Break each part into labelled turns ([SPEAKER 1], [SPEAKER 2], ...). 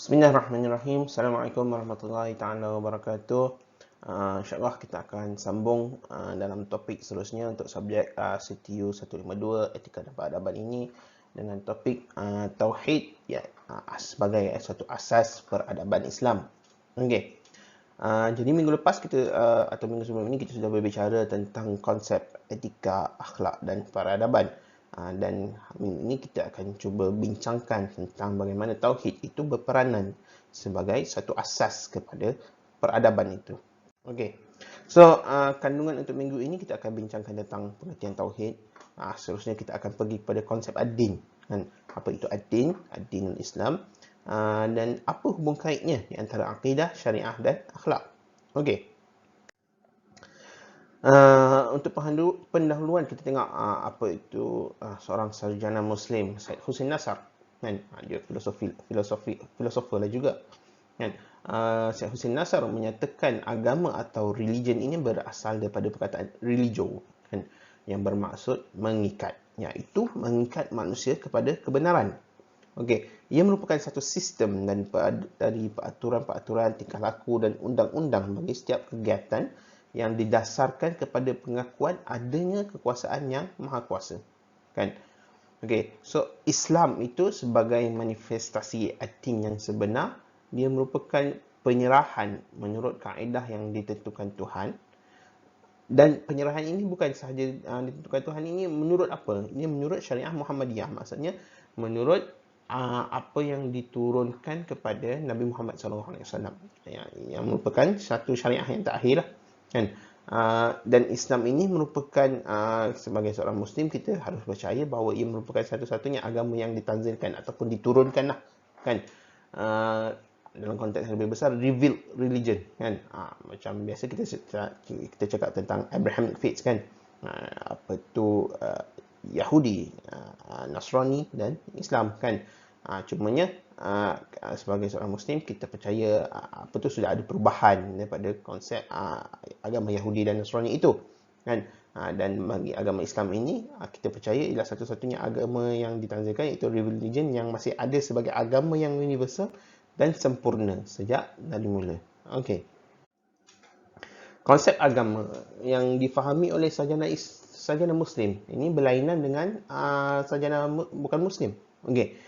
[SPEAKER 1] Bismillahirrahmanirrahim. Assalamualaikum warahmatullahi taala wabarakatuh. InsyaAllah kita akan sambung dalam topik seterusnya untuk subjek CTU 152 Etika dan Peradaban ini dengan topik Tauhid ya, sebagai satu asas peradaban Islam. Okey. Jadi minggu lepas kita atau minggu sebelum ini kita sudah berbicara tentang konsep etika, akhlak dan peradaban. Dan minggu ini kita akan cuba bincangkan tentang bagaimana tauhid itu berperanan sebagai satu asas kepada peradaban itu. Okey. So, kandungan untuk minggu ini kita akan bincangkan tentang pengertian tauhid. Seterusnya kita akan pergi kepada konsep ad-din. Kan? Apa itu ad-din? Ad-dinul Islam. Dan apa hubung kaitnya di antara akidah, syariah dan akhlak. Okey. Untuk pendahuluan kita tengok apa itu seorang sarjana Muslim, Syed Hussein Nasr, kan? Dia filosofer lah juga, kan? Syed Hussein Nasr menyatakan agama atau religion ini berasal daripada perkataan religio, kan? Yang bermaksud mengikat, iaitu mengikat manusia kepada kebenaran. Okey, ia merupakan satu sistem dari peraturan-peraturan tingkah laku dan undang-undang bagi setiap kegiatan yang didasarkan kepada pengakuan adanya kekuasaan yang maha kuasa. Kan? Okey, so Islam itu sebagai manifestasi ad-din yang sebenar, dia merupakan penyerahan menurut kaedah yang ditentukan Tuhan. Dan penyerahan ini bukan sahaja ditentukan Tuhan, ini menurut apa? Ini menurut syariah Muhammadiyah. Maksudnya menurut apa yang diturunkan kepada Nabi Muhammad SAW, yang merupakan satu syariah yang terakhir lah, kan? Dan Islam ini merupakan sebagai seorang Muslim kita harus percaya bahawa ia merupakan satu-satunya agama yang ditanzilkan ataupun diturunkan lah, kan? Dalam konteks yang lebih besar, revealed religion, kan? Macam biasa kita cakap tentang Abrahamic faiths, kan? Apa tu Yahudi, Nasrani dan Islam, kan? Cumanya sebagai seorang Muslim kita percaya apa tu sudah ada perubahan daripada konsep agama Yahudi dan Nasrani itu, kan? Dan bagi agama Islam ini kita percaya ialah satu-satunya agama yang ditanzilkan, iaitu religion yang masih ada sebagai agama yang universal dan sempurna sejak dari mula. Okey. Konsep agama yang difahami oleh sarjana Muslim ini berlainan dengan sarjana bukan Muslim. Okey.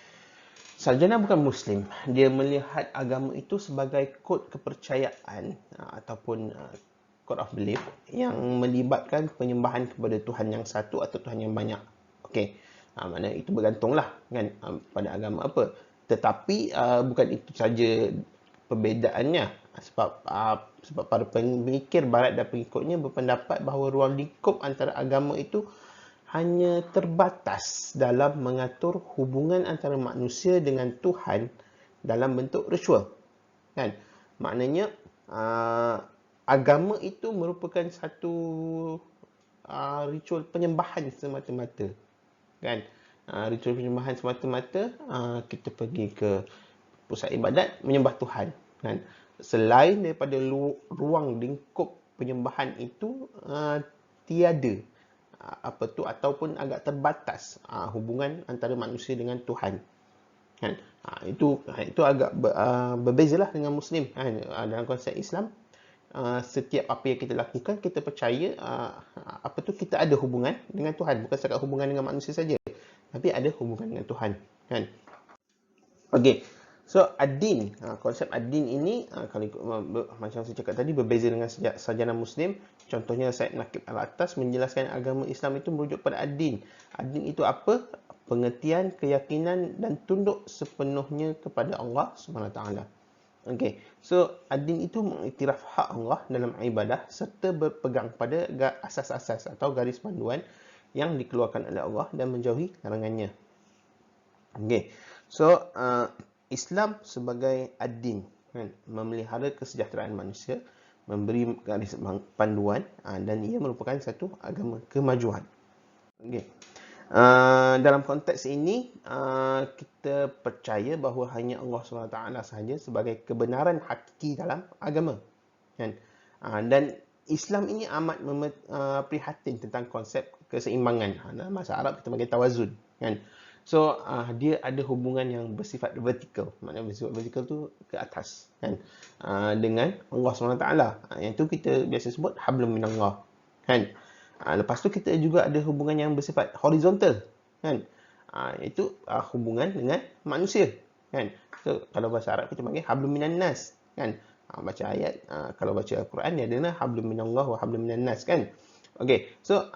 [SPEAKER 1] Sarjana bukan Muslim, dia melihat agama itu sebagai kod kepercayaan ataupun code of belief yang melibatkan penyembahan kepada Tuhan yang satu atau Tuhan yang banyak. Okey. Maknanya itu bergantunglah, kan, pada agama apa. Tetapi bukan itu saja perbezaannya, sebab para pemikir barat dan pengikutnya berpendapat bahawa ruang lingkup antara agama itu hanya terbatas dalam mengatur hubungan antara manusia dengan Tuhan dalam bentuk ritual, kan? Maknanya agama itu merupakan satu ritual penyembahan semata-mata, kan? Ritual penyembahan semata-mata, kita pergi ke pusat ibadat menyembah Tuhan, kan? Selain daripada ruang lingkup penyembahan itu tiada apa tu ataupun agak terbatas hubungan antara manusia dengan Tuhan, kan? Itu agak berbezalah dengan Muslim, kan? Dalam konsep Islam, setiap apa yang kita lakukan kita percaya apa tu kita ada hubungan dengan Tuhan, bukan setakat hubungan dengan manusia saja, tapi ada hubungan dengan Tuhan, kan? Okey. So ad-din, konsep ad-din ini kalau macam saya cakap tadi berbeza dengan sarjana Muslim. Contohnya Syed Naqib Al-Atas menjelaskan agama Islam itu merujuk pada ad-din. Ad-din itu apa? Pengertian, keyakinan dan tunduk sepenuhnya kepada Allah SWT. Okey. So ad-din itu mengiktiraf hak Allah dalam ibadah serta berpegang pada asas-asas atau garis panduan yang dikeluarkan oleh Allah dan menjauhi larangannya. Okey. So Islam sebagai ad-din, kan, memelihara kesejahteraan manusia, memberi garis panduan dan ia merupakan satu agama kemajuan. Okey. Dalam konteks ini kita percaya bahawa hanya Allah SWT sahaja sebagai kebenaran hakiki dalam agama, kan? Dan Islam ini amat prihatin tentang konsep keseimbangan. Dalam bahasa Arab kita panggil tawazun, kan? So dia ada hubungan yang bersifat vertikal. Maknanya bersifat vertikal tu ke atas kan. Dengan Allah SWT. Yang tu kita biasa sebut hablum minallah kan. Lepas tu kita juga ada hubungan yang bersifat horizontal kan. Itu hubungan dengan manusia kan. So kalau bahasa Arab kita panggil hablum minan nas kan. Baca ayat, kalau baca Al-Quran dia adalah hablum minallah wa hablum minan nas kan. Okey, so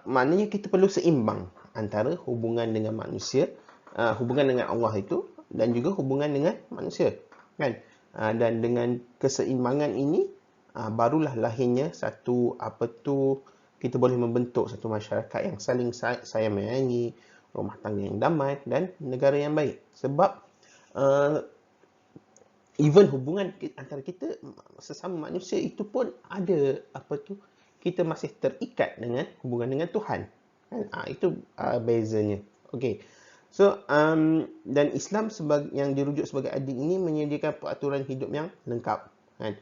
[SPEAKER 1] maknanya kita perlu seimbang antara hubungan dengan manusia, hubungan dengan Allah itu dan juga hubungan dengan manusia kan. Dan dengan keseimbangan ini barulah lahirnya satu kita boleh membentuk satu masyarakat yang saling sayang menyayangi, rumah tangga yang damai dan negara yang baik. Sebab even hubungan antara kita sesama manusia itu pun ada kita masih terikat dengan hubungan dengan Tuhan kan. Itu bezanya. Okey, so dan Islam yang dirujuk sebagai adil ini menyediakan peraturan hidup yang lengkap kan.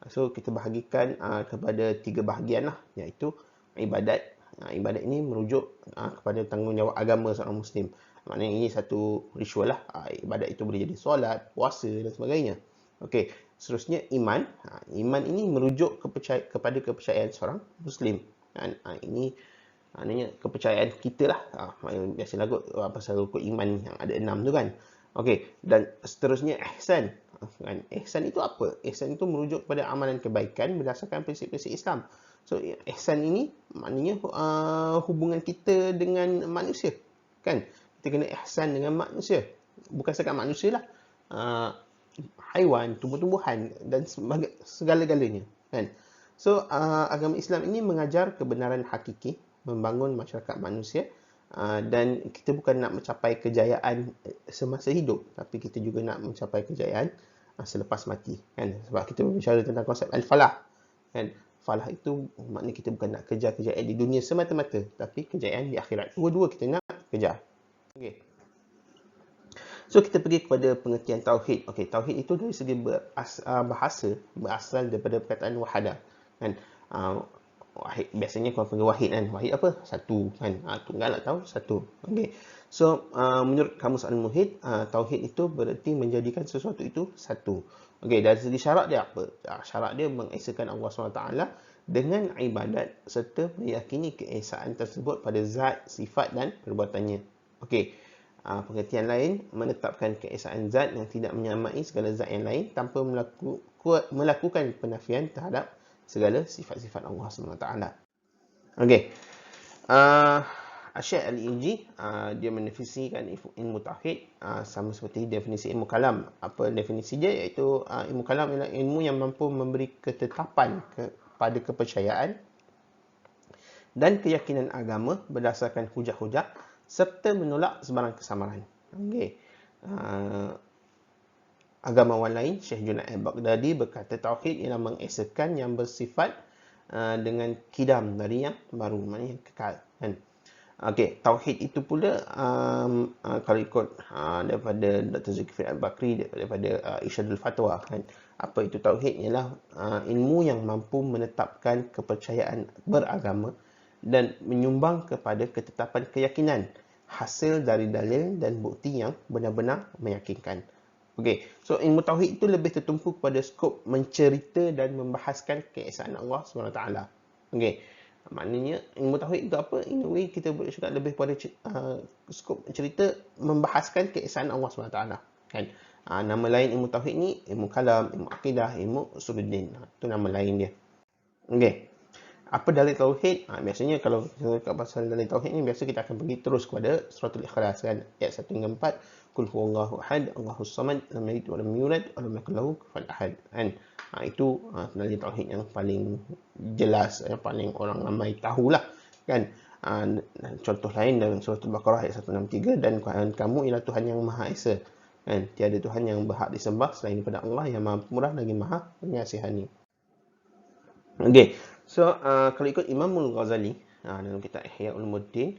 [SPEAKER 1] So kita bahagikan kepada 3 bahagian lah, iaitu ibadat. Ibadat ini merujuk kepada tanggungjawab agama seorang Muslim. Maknanya ini satu ritual lah. Ibadat itu boleh jadi solat, puasa dan sebagainya. Okey, seterusnya iman. Iman ini merujuk kepada kepercayaan seorang Muslim. Ini maknanya kepercayaan kita lah. Biasalah pasal rukun iman yang ada 6 tu kan. Okey, dan seterusnya ihsan. Ihsan itu apa? Ihsan itu merujuk kepada amalan kebaikan berdasarkan prinsip-prinsip Islam. So ihsan ini maknanya hubungan kita dengan manusia kan. Kita kena ihsan dengan manusia. Bukan setakat manusia lah. Haiwan, tumbuh-tumbuhan dan segala-galanya kan. So agama Islam ini mengajar kebenaran hakiki, membangun masyarakat manusia, dan kita bukan nak mencapai kejayaan semasa hidup, tapi kita juga nak mencapai kejayaan selepas mati kan. Sebab kita berbicara tentang konsep al-falah kan. Falah itu maknanya kita bukan nak kejar kejayaan di dunia semata-mata, tapi kejayaan di akhirat. Dua-dua kita nak kejar. Okey. So kita pergi kepada pengertian tauhid. Okey, tauhid itu dari segi bahasa berasal daripada perkataan wahada kan. Wahid biasanya kalau panggil wahid kan. Wahid apa? Satu kan. Tunggal atau satu. Okey. So menurut Kamus Al-Muhit, tauhid itu bererti menjadikan sesuatu itu satu. Okey, dari segi syarat dia apa? Syarat dia mengesakan Allah SWT dengan ibadat serta meyakini keesaan tersebut pada zat, sifat dan perbuatannya. Okey. Pengertian lain, menetapkan keesaan zat yang tidak menyamai segala zat yang lain tanpa melakukan penafian terhadap segala sifat-sifat Allah SWT. Okey. Syekh Al-Inji dia mendefinisikan ilmu tauhid sama seperti definisi ilmu kalam. Apa definisi dia? Iaitu ilmu kalam ialah ilmu yang mampu memberi ketetapan kepada kepercayaan dan keyakinan agama berdasarkan hujah-hujah serta menolak sebarang kesamaran. Okey. Agamawan lain, Syekh Junaid al-Baghdadi berkata tauhid ialah mengesakan yang bersifat dengan kidam dari yang baru, maknanya yang kekal kan. Okey, tauhid itu pula kalau ikut daripada Dr. Zulkifli Al-Bakri daripada Irsyadul Fatwa kan. Apa itu tauhid? Ialah ilmu yang mampu menetapkan kepercayaan beragama dan menyumbang kepada ketetapan keyakinan hasil dari dalil dan bukti yang benar-benar meyakinkan. Okey, so ilmu tauhid itu lebih tertumpu kepada skop mencerita dan membahaskan keesaan Allah SWT. Okey, maknanya ilmu tauhid itu apa? In a way kita boleh cakap lebih pada skop cerita membahaskan keesaan Allah SWT kan. Nama lain ilmu tauhid ni ilmu kalam, ilmu akidah, ilmu usuluddin. Itu nama lain dia. Okey. Apa dalil tauhid? Biasanya kalau kita cakap pasal dalil tauhid ni, biasa kita akan pergi terus kepada suratul Ikhlas kan. Ayat 1 hingga 4. Qul huwallahu ahad, Allahus samad, lam yalid wa lam yulad wa lam yakul lahu kufuwan ahad. Kan? Itu dalil tauhid yang paling jelas, yang paling orang ramai tahulah kan. Contoh lain dalam suratul Baqarah ayat 163, dan kamu ialah Tuhan yang Maha Esa. Kan? Tiada Tuhan yang berhak disembah selain daripada Allah yang Maha Pemurah lagi Maha Pengasihani. Okey. So kalau ikut Imamul Ghazali dalam kitab Ihya Ulumuddin,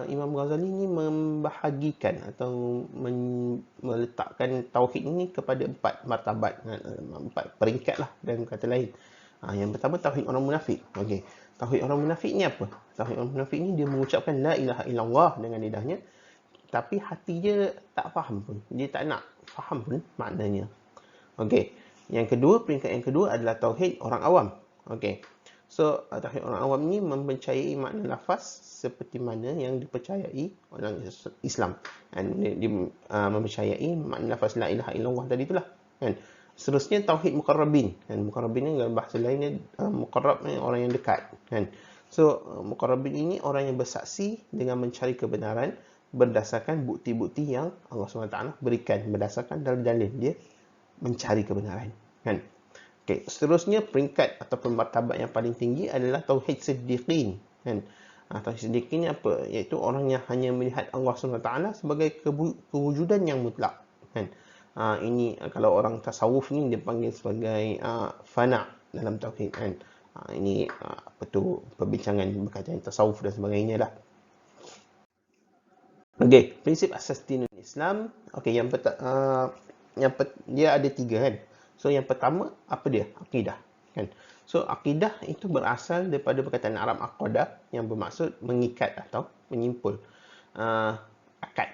[SPEAKER 1] Imam Ghazali ni membahagikan atau meletakkan tauhid ini kepada 4 martabat, 4 peringkat lah dalam kata lain. Yang pertama tauhid orang munafik. Okey. Tauhid orang munafik ni apa? Tauhid orang munafik ni dia mengucapkan la ilaha illallah dengan lidahnya, tapi hati dia tak faham pun. Dia tak nak faham pun maknanya. Okey. Peringkat yang kedua adalah tauhid orang awam. Okey. So, tauhid orang awam ni mempercayai makna lafaz seperti mana yang dipercayai orang Islam. Dan dia mempercayai makna lafaz la ilaha illallah tadi itulah. Kan? Seterusnya tauhid muqarrabin. Dan muqarrabin ni dalam bahasa lainnya muqarrab ni orang yang dekat. Kan? So, muqarrabin ini orang yang bersaksi dengan mencari kebenaran berdasarkan bukti-bukti yang Allah SWT berikan, berdasarkan dalil-dalil dia mencari kebenaran. Kan? Okay. Seterusnya peringkat ataupun martabat yang paling tinggi adalah tauhid siddiqin. Kan? Tauhid siddiqin ni apa? Iaitu orang yang hanya melihat Allah SWT sebagai kewujudan yang mutlak. Kan? Ini kalau orang tasawuf ni dia panggil sebagai fana dalam tauhid. Kan? Ini perbincangan berkaitan tasawuf dan sebagainya lah. Okey, prinsip asas dinul Islam. Okey, dia ada 3 kan. So yang pertama apa dia? Akidah, kan. So akidah itu berasal daripada perkataan Arab aqadah yang bermaksud mengikat atau menyimpul. Akad.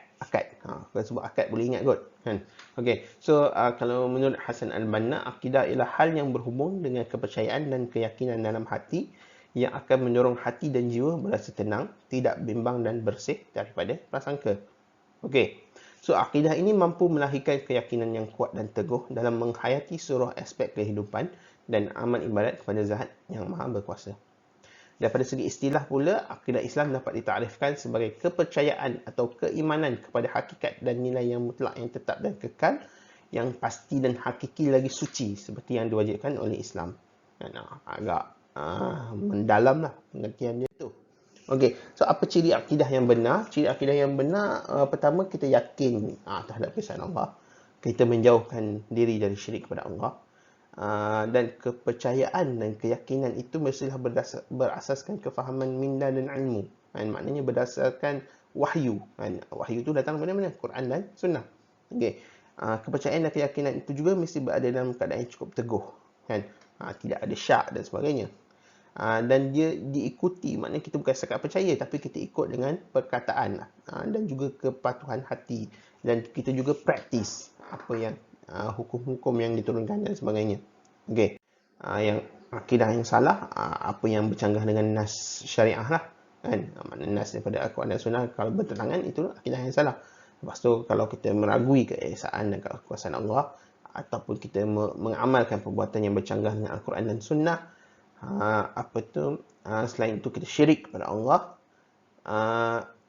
[SPEAKER 1] Kalau sebut akad boleh ingat kot, kan. Okey. So kalau menurut Hasan Al-Banna, akidah ialah hal yang berhubung dengan kepercayaan dan keyakinan dalam hati yang akan mendorong hati dan jiwa berasa tenang, tidak bimbang dan bersih daripada prasangka. Okey. So, akidah ini mampu melahirkan keyakinan yang kuat dan teguh dalam menghayati seluruh aspek kehidupan dan amal ibadat kepada Zat yang Maha Berkuasa. Daripada segi istilah pula, akidah Islam dapat ditarifkan sebagai kepercayaan atau keimanan kepada hakikat dan nilai yang mutlak yang tetap dan kekal, yang pasti dan hakiki lagi suci seperti yang diwajibkan oleh Islam. Agak mendalam lah pengertian dia tu. Okey, so apa ciri akidah yang benar? Ciri akidah yang benar, pertama kita yakin terhadap keesaan Allah. Kita menjauhkan diri dari syirik kepada Allah. Dan kepercayaan dan keyakinan itu mestilah berasaskan kefahaman minda dan ilmu. Maknanya berdasarkan wahyu. Wahyu itu datang dari mana? Quran dan Sunnah. Okey. Kepercayaan dan keyakinan itu juga mesti berada dalam keadaan yang cukup teguh. Kan? Tidak ada syak dan sebagainya. Dan dia diikuti, maknanya kita bukan sekadar percaya tapi kita ikut dengan perkataan dan juga kepatuhan hati, dan kita juga praktis apa yang hukum-hukum yang diturunkan dan sebagainya. Okey. Yang akidah yang salah, apa yang bercanggah dengan nas syariah lah, kan. Maknanya nas daripada Al-Quran dan Sunnah kalau bertentangan, itu akidah yang salah. Lepas tu kalau kita meragui keesaan dan kekuasaan Allah, ataupun kita mengamalkan perbuatan yang bercanggah dengan Al-Quran dan Sunnah, selain itu kita syirik kepada Allah,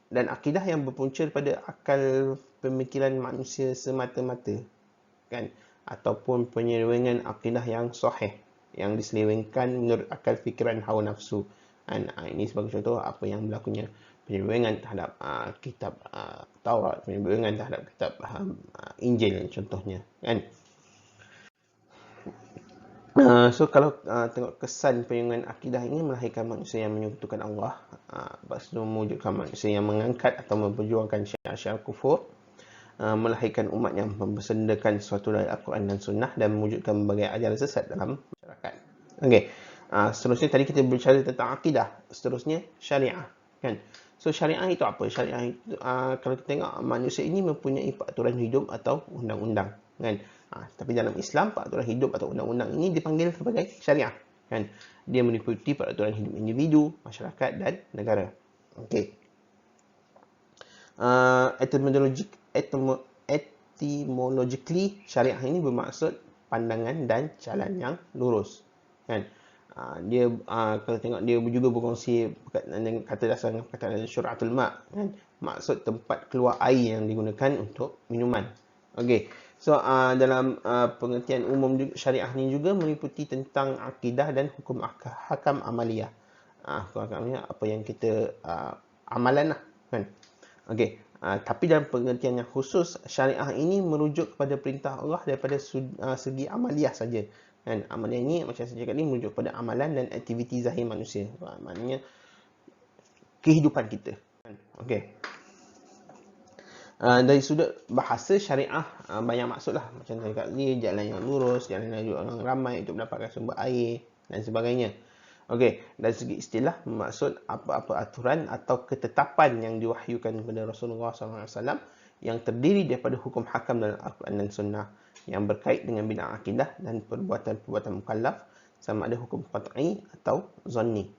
[SPEAKER 1] dan akidah yang berpunca daripada akal pemikiran manusia semata-mata, kan, ataupun penyelewengan akidah yang sahih yang diselewengkan menurut akal fikiran hawa nafsu, kan. Ini sebagai contoh apa yang berlakunya penyelewengan terhadap kitab Taurat, penyelewengan terhadap kitab Injil contohnya, kan. So kalau tengok kesan penyelenggaraan akidah ini melahirkan manusia yang menyekutukan Allah, lepas itu mewujudkan manusia yang mengangkat atau memperjuangkan syiar-syiar kufur, melahirkan umat yang mempersendakan sesuatu dari Al-Quran dan Sunnah, dan mewujudkan berbagai ajaran sesat dalam masyarakat. Okey. Seterusnya tadi kita berbicara tentang akidah. Seterusnya syariah, kan. So syariah itu apa? Syariah itu kalau kita tengok, manusia ini mempunyai peraturan hidup atau undang-undang, kan. Tapi dalam Islam, peraturan hidup atau undang-undang ini dipanggil sebagai syariah, kan. Dia meliputi peraturan hidup individu, masyarakat dan negara. Okey. Etymologically, syariah ini bermaksud pandangan dan jalan yang lurus, kan. Dia kalau tengok, dia juga berkongsi dengan kata dasar dengan perkataan syur'atul ma', kan. Maksud tempat keluar air yang digunakan untuk minuman. Okey. So dalam pengertian umum juga, syariah ni juga meliputi tentang akidah dan hukum hakam amaliyah. Hukum hakam amaliyah apa yang kita amalan lah, kan. Okey. Tapi dalam pengertian yang khusus, syariah ini merujuk kepada perintah Allah daripada segi amaliyah saja, kan. Amaliyah ini macam saya cakap ni merujuk kepada amalan dan aktiviti zahir manusia. Maknanya kehidupan kita, kan. Okey. Dari sudut bahasa, syariah banyak maksud lah. Macam saya kata ni, jalan yang lurus, jalan yang orang ramai untuk mendapatkan sumber air, dan sebagainya. Okey, dari segi istilah maksud apa-apa aturan atau ketetapan yang diwahyukan kepada Rasulullah SAW yang terdiri daripada hukum hakam dalam Al-Quran dan Sunnah yang berkait dengan bidang akidah dan perbuatan-perbuatan mukallaf, sama ada hukum qat'i atau zanni.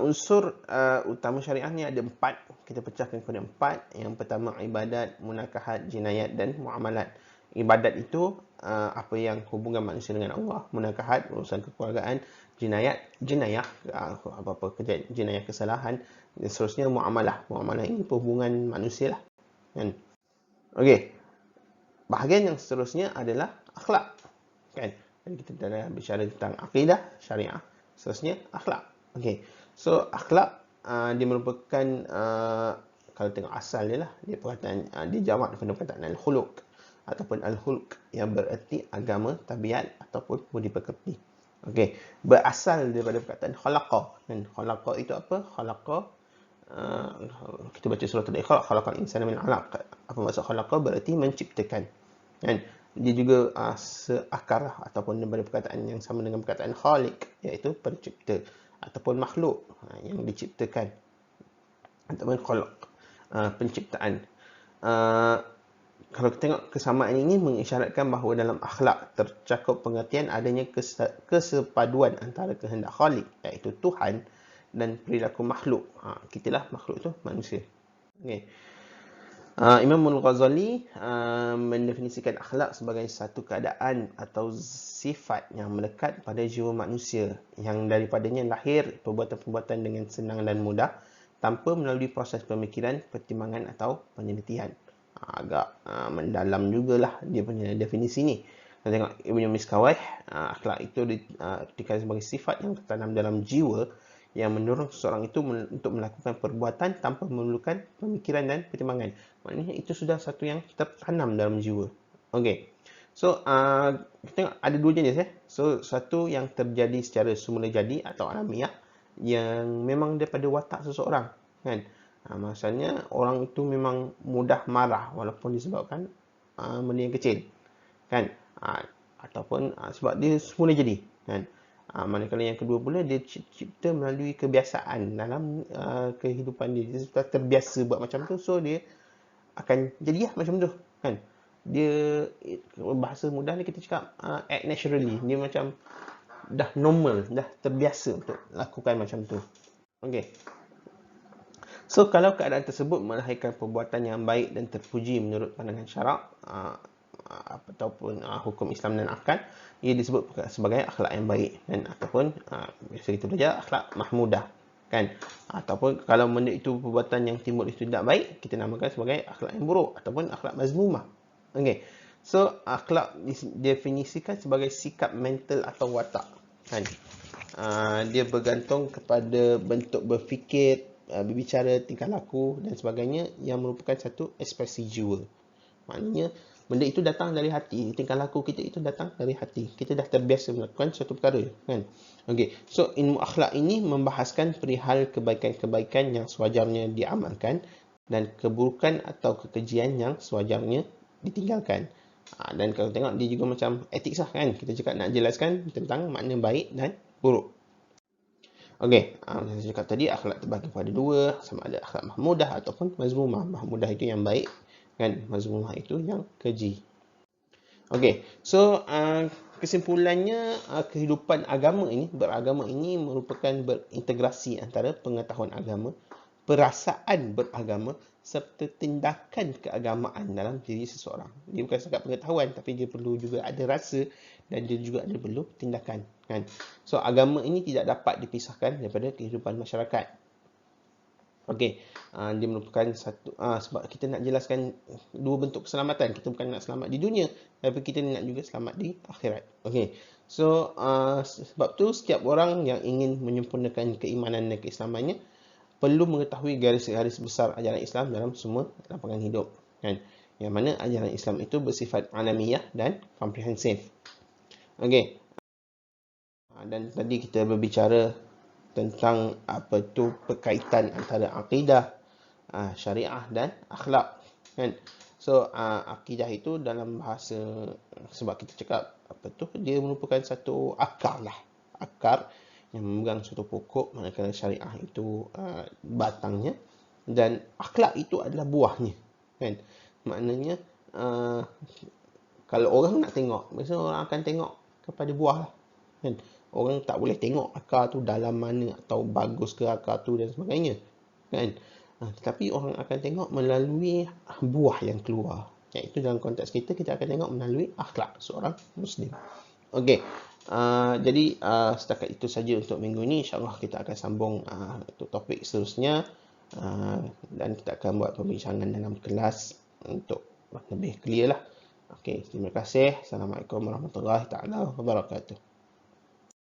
[SPEAKER 1] Unsur utama syariah ni ada 4. Kita pecahkan kepada 4. Yang pertama ibadat, munakahat, jinayat dan muamalat. Ibadat itu apa yang hubungan manusia dengan Allah. Munakahat, urusan kekeluargaan. Jinayah apa-apa jinayah kesalahan. Dan seterusnya muamalah. Muamalah ini perhubungan manusia lah. Kan? Okey. Bahagian yang seterusnya adalah akhlak. Kan? Jadi kita dah bicara tentang akidah, syariah. Seterusnya akhlak. Okey. So akhlak dia merupakan kalau tengok asal dia lah, dia perkataan dia jamak daripada perkataan al-khuluq ataupun al-hulq yang bererti agama, tabiat ataupun budi pekerti. Okey, berasal daripada perkataan khalaqa. Dan khalaqa itu apa? Khalaqa kita baca surah al-Iqra, khalaqal insana min 'alaq. Apa maksud khalaqa? Bererti menciptakan. Kan? Dia juga seakar ataupun daripada perkataan yang sama dengan perkataan khaliq, iaitu pencipta ataupun makhluk yang diciptakan ataupun khalaq, penciptaan. Kalau kita tengok kesamaan ini mengisyaratkan bahawa dalam akhlak tercakup pengertian adanya kesepaduan antara kehendak khaliq, iaitu Tuhan, dan perilaku makhluk. Kitalah makhluk tu manusia. Okay. Imam Al-Ghazali mendefinisikan akhlak sebagai satu keadaan atau sifat yang melekat pada jiwa manusia yang daripadanya lahir perbuatan-perbuatan dengan senang dan mudah tanpa melalui proses pemikiran, pertimbangan atau penelitian. Agak mendalam jugalah dia punya definisi ni. Kita tengok Ibnu Miskawayh, akhlak itu dikatakan sebagai sifat yang tertanam dalam jiwa yang mendorong seseorang itu untuk melakukan perbuatan tanpa memerlukan pemikiran dan pertimbangan. Maknanya itu sudah satu yang tertanam dalam jiwa. Okey. So, kita tengok ada dua jenis . So, satu yang terjadi secara semula jadi atau alamiah yang memang daripada watak seseorang. Kan? Maksudnya orang itu memang mudah marah walaupun disebabkan benda yang kecil. Kan? Ataupun sebab dia semula jadi. Kan? Manakala yang kedua pula dia cipta melalui kebiasaan dalam kehidupan dia. Dia sudah terbiasa buat macam tu, so dia akan jadi macam tu, kan? Dia bahasa mudah ni kita cakap act naturally. Dia macam dah normal, dah terbiasa untuk lakukan macam tu. Okey. So kalau keadaan tersebut melahirkan perbuatan yang baik dan terpuji menurut pandangan syarak ataupun hukum Islam dan akal, ia disebut sebagai akhlak yang baik, dan ataupun biasa kita belajar akhlak mahmudah, kan? Ataupun kalau benda itu perbuatan yang timbul itu tidak baik, kita namakan sebagai akhlak yang buruk ataupun akhlak mazmumah. Okey. So akhlak didefinisikan sebagai sikap mental atau watak, kan? Dia bergantung kepada bentuk berfikir, berbicara, tingkah laku dan sebagainya yang merupakan satu ekspresi jiwa. Maknanya benda itu datang dari hati. Tingkah laku kita itu datang dari hati. Kita dah terbiasa melakukan suatu perkara, kan? Okey. So ilmu akhlak ini membahaskan perihal kebaikan-kebaikan yang sewajarnya diamalkan dan keburukan atau kekejian yang sewajarnya ditinggalkan. Dan kalau tengok dia juga macam etik lah, kan? Kita cakap nak jelaskan tentang makna baik dan buruk. Okey, saya cakap tadi akhlak terbagi kepada dua, sama ada akhlak mahmudah ataupun mazmumah. Mahmudah itu yang baik, kan? Mazmumah itu yang keji. Okey, so kesimpulannya kehidupan beragama ini merupakan berintegrasi antara pengetahuan agama, perasaan beragama serta tindakan keagamaan dalam diri seseorang. Dia bukan sekadar pengetahuan, tapi dia perlu juga ada rasa dan dia juga ada perlu tindakan, kan? So agama ini tidak dapat dipisahkan daripada kehidupan masyarakat. Okey, dia merupakan satu sebab kita nak jelaskan dua bentuk keselamatan. Kita bukan nak selamat di dunia, tapi kita nak juga selamat di akhirat. Okey. So sebab tu setiap orang yang ingin menyempurnakan keimanan dan keislamannya perlu mengetahui garis-garis besar ajaran Islam dalam semua lapangan hidup, kan? Yang mana ajaran Islam itu bersifat alamiah dan komprehensif. Okey. Dan tadi kita berbicara tentang apa tu perkaitan antara akidah, syariah dan akhlak, kan? So akidah itu dalam bahasa, sebab kita cakap apa tu, dia merupakan satu akar lah, akar yang memegang suatu pokok, manakala syariah itu batangnya, dan akhlak itu adalah buahnya, kan? Maknanya kalau orang nak tengok, biasanya orang akan tengok kepada buah lah, kan? Orang tak boleh tengok akar tu dalam mana atau bagus ke akar tu dan sebagainya, kan? Tetapi orang akan tengok melalui buah yang keluar. Iaitu dalam konteks kita akan tengok melalui akhlak seorang Muslim. Okey, jadi setakat itu saja untuk minggu ini. InsyaAllah kita akan sambung untuk topik seterusnya. Dan kita akan buat perbincangan dalam kelas untuk lebih clear lah. Okey, terima kasih. Assalamualaikum warahmatullahi wabarakatuh.